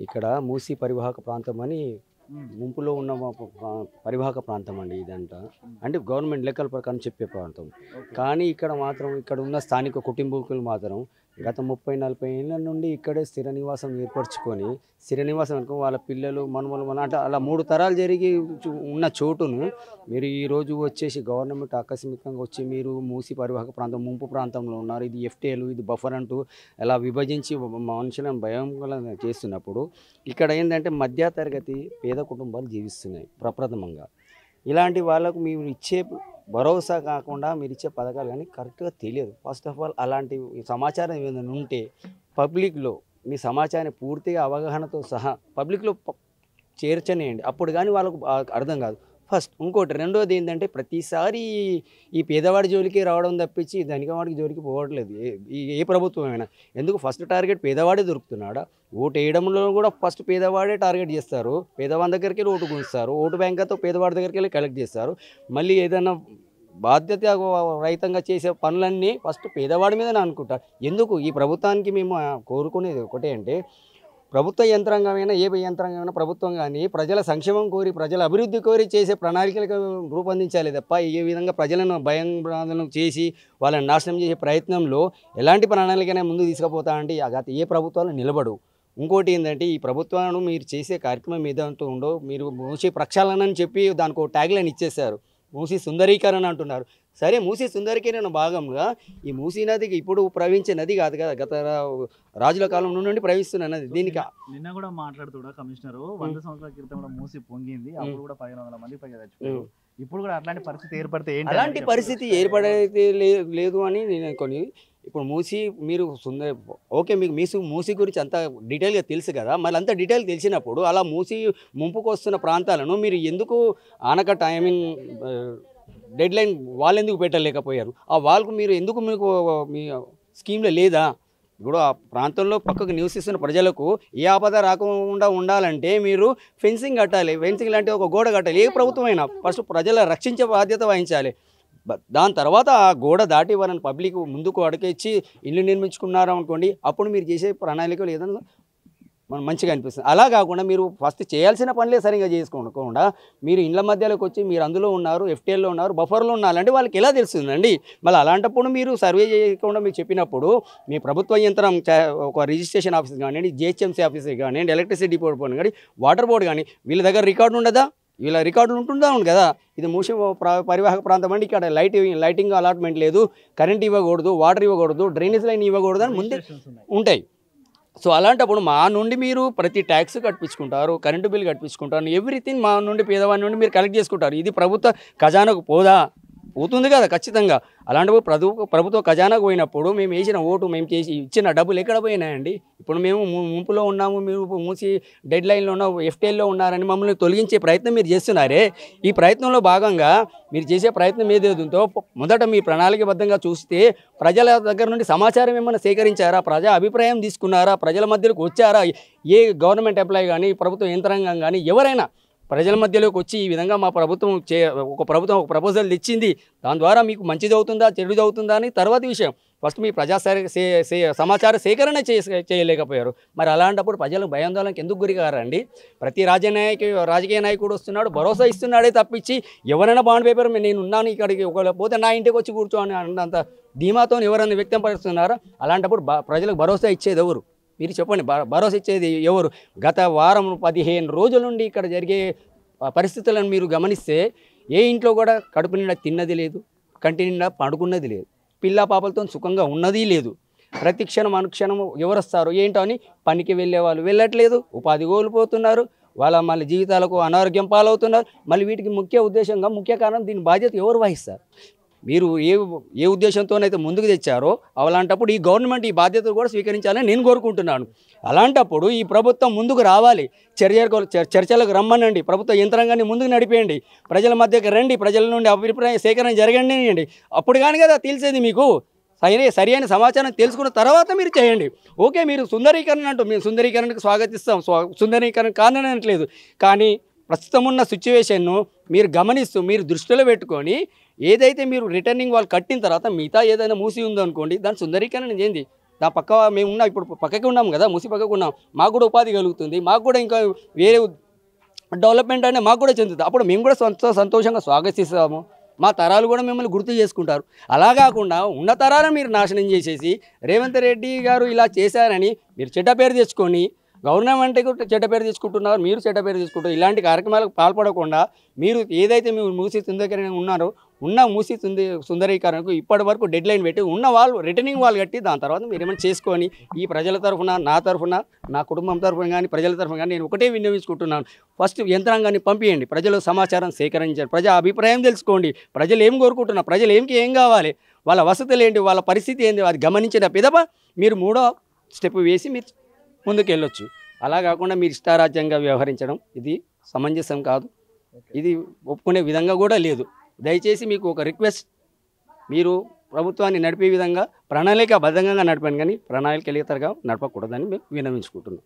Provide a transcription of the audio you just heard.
ఇక్కడ మూసీ పరివాహక ప్రాంతం అని ముంపులో ఉన్న పరివాహక ప్రాంతం అండి ఇదంతా. అంటే గవర్నమెంట్ లెక్కల ప్రకారం చెప్పే ప్రాంతం. కానీ ఇక్కడ మాత్రం ఇక్కడ ఉన్న స్థానిక కుటుంబీకులు మాత్రం గత 30-40 ఏళ్ళ నుండి ఇక్కడే స్థిర నివాసం ఏర్పరచుకొని స్థిర నివాసం అనుకో వాళ్ళ పిల్లలు మనుమలు అంటే అలా 3 తరాలు జరిగి ఉన్న చోటును మీరు ఈరోజు వచ్చేసి గవర్నమెంట్ ఆకస్మికంగా వచ్చి మీరు మూసి పరివాహక ప్రాంతం ముంపు ప్రాంతంలో ఉన్నారు, ఇది ఎఫ్టీఎల్ ఇది బఫర్ అంటూ ఎలా విభజించి మనుషులను భయం చేస్తున్నప్పుడు ఇక్కడ ఏంటంటే మధ్యతరగతి పేద కుటుంబాలు జీవిస్తున్నాయి ప్రప్రథమంగా. ఇలాంటి వాళ్ళకు మీరు ఇచ్చే భరోసా కాకుండా మీరు ఇచ్చే పథకాలు కానీ కరెక్ట్గా తెలియదు. ఫస్ట్ ఆఫ్ ఆల్ అలాంటి సమాచారం ఏదైనా ఉంటే పబ్లిక్లో మీ సమాచారాన్ని పూర్తిగా అవగాహనతో సహా పబ్లిక్లో చేర్చనేయండి. అప్పుడు కానీ వాళ్ళకు అర్థం కాదు. ఫస్ట్ ఇంకోటి రెండోది ఏంటంటే ప్రతిసారి ఈ పేదవాడి జోలికి రావడం తప్పించి ధనికవాడికి జోలికి పోవట్లేదు ఏ ప్రభుత్వం అయినా. ఎందుకు ఫస్ట్ టార్గెట్ పేదవాడే దొరుకుతున్నాడా? ఓటు వేయడంలో కూడా ఫస్ట్ పేదవాడే టార్గెట్ చేస్తారు. పేదవాడి దగ్గరికి వెళ్ళి ఓటు గుంచుతారు, ఓటు బ్యాంకుతో పేదవాడి దగ్గరికి వెళ్ళి కలెక్ట్ చేస్తారు. మళ్ళీ ఏదైనా బాధ్యత రహితంగా చేసే పనులన్నీ ఫస్ట్ పేదవాడి మీదనే అనుకుంటారు. ఎందుకు ఈ ప్రభుత్వానికి మేము కోరుకునేది ఒకటే అంటే ప్రభుత్వ యంత్రాంగమైనా ఏ యంత్రాంగమైనా ప్రభుత్వం కానీ ప్రజల సంక్షేమం కోరి ప్రజల అభివృద్ధి కోరి చేసే ప్రణాళికలకు రూపొందించాలి తప్ప ఈ విధంగా ప్రజలను భయం చేసి వాళ్ళని నాశనం చేసే ప్రయత్నంలో ఎలాంటి ప్రణాళికైనా ముందుకు తీసుకుపోతానంటే గత ఏ ప్రభుత్వాలు నిలబడు. ఇంకోటి ఏంటంటే ఈ ప్రభుత్వాలను మీరు చేసే కార్యక్రమం ఏదంటూ ఉండో మీరు మూసి ప్రక్షాళన అని చెప్పి దానికి ఒక ట్యాగ్లైన్ ఇచ్చేశారు, మూసి సుందరీకరణ అంటున్నారు. సరే మూసి సుందరీకరణ భాగంగా ఈ మూసీ నదికి ఇప్పుడు ప్రవహించే నది కాదు కదా, గత రాజుల కాలం నుండి ప్రవహిస్తున్న నది. దీనికి నిన్న కూడా మాట్లాడుతున్నా కమిషనర్ 100 సంవత్సరాల క్రితం కూడా మూసి పొంగింది, అప్పుడు కూడా 1500 మంది పైగా చచ్చిపోయారు. ఇప్పుడు కూడా అట్లాంటి పరిస్థితి ఏర్పడితే ఏంటి? అలాంటి పరిస్థితి ఏర్పడైతే లేదు అని నేను కొన్ని ఇప్పుడు మూసి మీరు ఓకే మీకు మూసి గురించి అంత డీటెయిల్గా తెలుసు కదా, మళ్ళీ అంత డీటెయిల్ తెలిసినప్పుడు అలా మూసి ముంపుకు వస్తున్న ప్రాంతాలను మీరు ఎందుకు ఆనకట్ట డెడ్ లైన్ వాల్ ఎందుకు పెట్టలేకపోయారు? ఆ వాల్కు మీరు ఎందుకు మీకు మీ స్కీమ్లో లేదా? ఇప్పుడు ఆ ప్రాంతంలో పక్కకు నివసిస్తున్న ప్రజలకు ఏ ఆపద రాకుండా ఉండాలంటే మీరు ఫెన్సింగ్ కట్టాలి. ఫెన్సింగ్ లాంటి ఒక గోడ కట్టాలి. ఏ ప్రభుత్వమైనా ఫస్ట్ ప్రజల రక్షించే బాధ్యత వహించాలి. దాని తర్వాత ఆ గోడ దాటి వాళ్ళని పబ్లిక్ ముందుకు అడకెచ్చి ఇల్లు నిర్మించుకున్నారు అనుకోండి, అప్పుడు మీరు చేసే ప్రణాళికలు ఏదైనా మనం మంచిగా అనిపిస్తుంది. అలా కాకుండా మీరు ఫస్ట్ చేయాల్సిన పనులే సరిగ్గా చేసుకోకుండా మీరు ఇళ్ళ మధ్యలోకి వచ్చి మీరు అందులో ఉన్నారు, ఎఫ్టీఎల్లో ఉన్నారు, బఫర్లో ఉన్నారంటే వాళ్ళకి ఎలా తెలుస్తుందండి? మళ్ళీ అలాంటప్పుడు మీరు సర్వే చేయకుండా మీకు చెప్పినప్పుడు మీ ప్రభుత్వ యంత్రం ఒక రిజిస్ట్రేషన్ ఆఫీస్ కానివ్వండి, జిహెచ్ఎంసీ ఆఫీస్ కానివ్వండి, ఎలక్ట్రిసిటీ బోర్డు కానీ వాటర్ బోర్డు కానీ వీళ్ళ దగ్గర రికార్డు ఉండదా? వీళ్ళ రికార్డులు ఉంటుందా? ఉంది కదా. ఇది మూసి పరివాహక ప్రాంతం అండి, ఇక్కడ లైటింగ్ అలాట్మెంట్ లేదు, కరెంట్ ఇవ్వకూడదు, వాటర్ ఇవ్వకూడదు, డ్రైనేజ్ లైన్ ఇవ్వకూడదు అని ముందే ఉంటాయి. సో అలాంటప్పుడు మా నుండి మీరు ప్రతి ట్యాక్స్ కట్టించుకుంటారు, కరెంటు బిల్ కట్టించుకుంటారు, ఎవ్రీథింగ్ మా నుండి పేదవాడి నుండి మీరు కలెక్ట్ చేసుకుంటారు. ఇది ప్రభుత్వ ఖజానాకు పోతుంది కదా ఖచ్చితంగా. అలాంటప్పుడు ప్రభుత్వ ఖజానాకు పోయినప్పుడు మేము వేసిన ఓటు మేము చేసి ఇచ్చిన డబ్బులు ఎక్కడ పోయినాయండి? ఇప్పుడు మేము ముంపులో ఉన్నాము, మీరు మూసి డెడ్ లైన్లో ఉన్న ఎఫ్టీఎల్లో ఉన్నారని మమ్మల్ని తొలగించే ప్రయత్నం మీరు చేస్తున్నారే. ఈ ప్రయత్నంలో భాగంగా మీరు చేసే ప్రయత్నం ఏదేదో మొదట మీ ప్రణాళికబద్ధంగా చూస్తే ప్రజల దగ్గర నుండి సమాచారం ఏమైనా సేకరించారా? ప్రజా అభిప్రాయం తీసుకున్నారా? ప్రజల మధ్యలోకి వచ్చారా? ఏ గవర్నమెంట్ ఎంప్లాయీ కానీ ప్రభుత్వ యంత్రాంగం కానీ ఎవరైనా ప్రజల మధ్యలోకి వచ్చి ఈ విధంగా మా ప్రభుత్వం ఒక ప్రపోజల్ తెచ్చింది, దాని ద్వారా మీకు మంచిది అవుతుందా చెడుది అవుతుందా అని తర్వాత విషయం. ఫస్ట్ మీ సమాచార సేకరణ చేయలేకపోయారు. మరి అలాంటప్పుడు ప్రజలు భయాందోళనకి ఎందుకు గురికారండి? ప్రతి రాజకీయ నాయకుడు వస్తున్నాడు, భరోసా ఇస్తున్నాడే తప్పించి ఎవరైనా బాండ్ పేపర్ నేను ఉన్నాను ఇక్కడికి ఒకవేళ పోతే నా ఇంటికి వచ్చి కూర్చోని అన్నంత ధీమాతో ఎవరైనా వ్యక్తం పరుస్తున్నారా? అలాంటప్పుడు ప్రజలకు భరోసా ఇచ్చేది ఎవరు? మీరు చెప్పండి, భరోసా ఇచ్చేది ఎవరు? గత వారం 15 రోజుల నుండి ఇక్కడ జరిగే పరిస్థితులను మీరు గమనిస్తే ఏ ఇంట్లో కూడా కడుపు నిండా తిన్నది లేదు, కంటి నిండా పడుకున్నది లేదు, పిల్ల పాపలతో సుఖంగా ఉన్నది లేదు. ప్రతి క్షణం అనుక్షణం ఎవరు వస్తారు ఏంటో అని పనికి వెళ్ళే వాళ్ళు వెళ్ళట్లేదు, ఉపాధి కోల్పోతున్నారు, వాళ్ళ మళ్ళీ జీవితాలకు అనారోగ్యం పాలవుతున్నారు. మళ్ళీ వీటికి ముఖ్య కారణం దీని బాధ్యత ఎవరు వహిస్తారు? మీరు ఏ ఉద్దేశంతోనైతే ముందుకు తెచ్చారో అలాంటప్పుడు ఈ గవర్నమెంట్ ఈ బాధ్యతలు కూడా స్వీకరించాలని నేను కోరుకుంటున్నాను. అలాంటప్పుడు ఈ ప్రభుత్వం ముందుకు రావాలి, చర్చలకు రమ్మనండి, ప్రభుత్వ యంత్రాంగాన్ని ముందుకు నడిపేయండి, ప్రజల మధ్యకి రండి, ప్రజల నుండి అభిప్రాయ సేకరణ జరగండి. అప్పుడు కానీ కదా తెలిసేది మీకు. సరి అయిన సమాచారం తెలుసుకున్న తర్వాత మీరు చేయండి. ఓకే మీరు సుందరీకరణ అంటూ మేము సుందరీకరణకు స్వాగతిస్తాం, సుందరీకరణ కానట్లేదు. కానీ ప్రస్తుతం ఉన్న సిచ్యువేషన్ను మీరు గమనిస్తూ మీరు దృష్టిలో పెట్టుకొని ఏదైతే మీరు రిటర్నింగ్ వాళ్ళు కట్టిన తర్వాత మిగతా ఏదైనా మూసి ఉందనుకోండి దాని సుందరీకరణ చేయండి. పక్క మేము ఉన్నాం, ఇప్పుడు పక్కకి ఉన్నాం కదా, మూసి పక్కకు ఉన్నాం, మాకు కూడా ఉపాధి కలుగుతుంది, మాకు కూడా ఇంకా వేరే డెవలప్మెంట్ అనేది మాకు కూడా చెందుతుంది. అప్పుడు మేము కూడా సంతోషంగా స్వాగతిస్తాము, మా తరాలు కూడా మిమ్మల్ని గుర్తు చేసుకుంటారు. అలా కాకుండా ఉన్న తరాలను మీరు నాశనం చేసేసి రేవంత్ రెడ్డి గారు ఇలా చేశారని మీరు చెడ్డ పేరు తెచ్చుకొని గవర్నమెంట్కి చెడ్డ పేరు తీసుకుంటున్నారు, మీరు చెడ్డ పేరు తీసుకుంటారు. ఇలాంటి కార్యక్రమాలకు పాల్పడకుండా మీరు ఏదైతే మీరు మూసి సుందరీకరణ ఉన్నారో ఉన్న మూసి సుందరీకరణకు ఇప్పటి వరకు డెడ్ లైన్ పెట్టి ఉన్న వాళ్ళు రిటర్నింగ్ వాళ్ళు కట్టి దాని తర్వాత మీరు ఏమైనా చేసుకొని ఈ ప్రజల తరఫున, నా తరఫున, నా కుటుంబం తరఫున కానీ ప్రజల తరఫున కానీ నేను ఒకటే విన్నవించుకుంటున్నాను. ఫస్ట్ యంత్రాంగాన్ని పంపించండి, ప్రజలు సమాచారం సేకరించండి, ప్రజా అభిప్రాయం తెలుసుకోండి, ప్రజలు ఏం కోరుకుంటున్నారు, ప్రజలు ఏం కావాలి, వాళ్ళ వసతులు ఏంటి, వాళ్ళ పరిస్థితి ఏంటి, అది గమనించిన పిదప మీరు 3వ స్టెప్ వేసి మీరు ముందుకు వెళ్ళొచ్చు. అలా కాకుండా మీరు ఇష్టారాజ్యంగా వ్యవహరించడం ఇది సమంజసం కాదు, ఇది ఒప్పుకునే విధంగా కూడా లేదు. దయచేసి మీకు ఒక రిక్వెస్ట్, మీరు ప్రభుత్వాన్ని నడిపే విధంగా ప్రణాళికాబద్ధంగా నడపండి, కానీ ప్రణాళికలేతరగా నడపకూడదని మేము విన్నవించుకుంటున్నాం.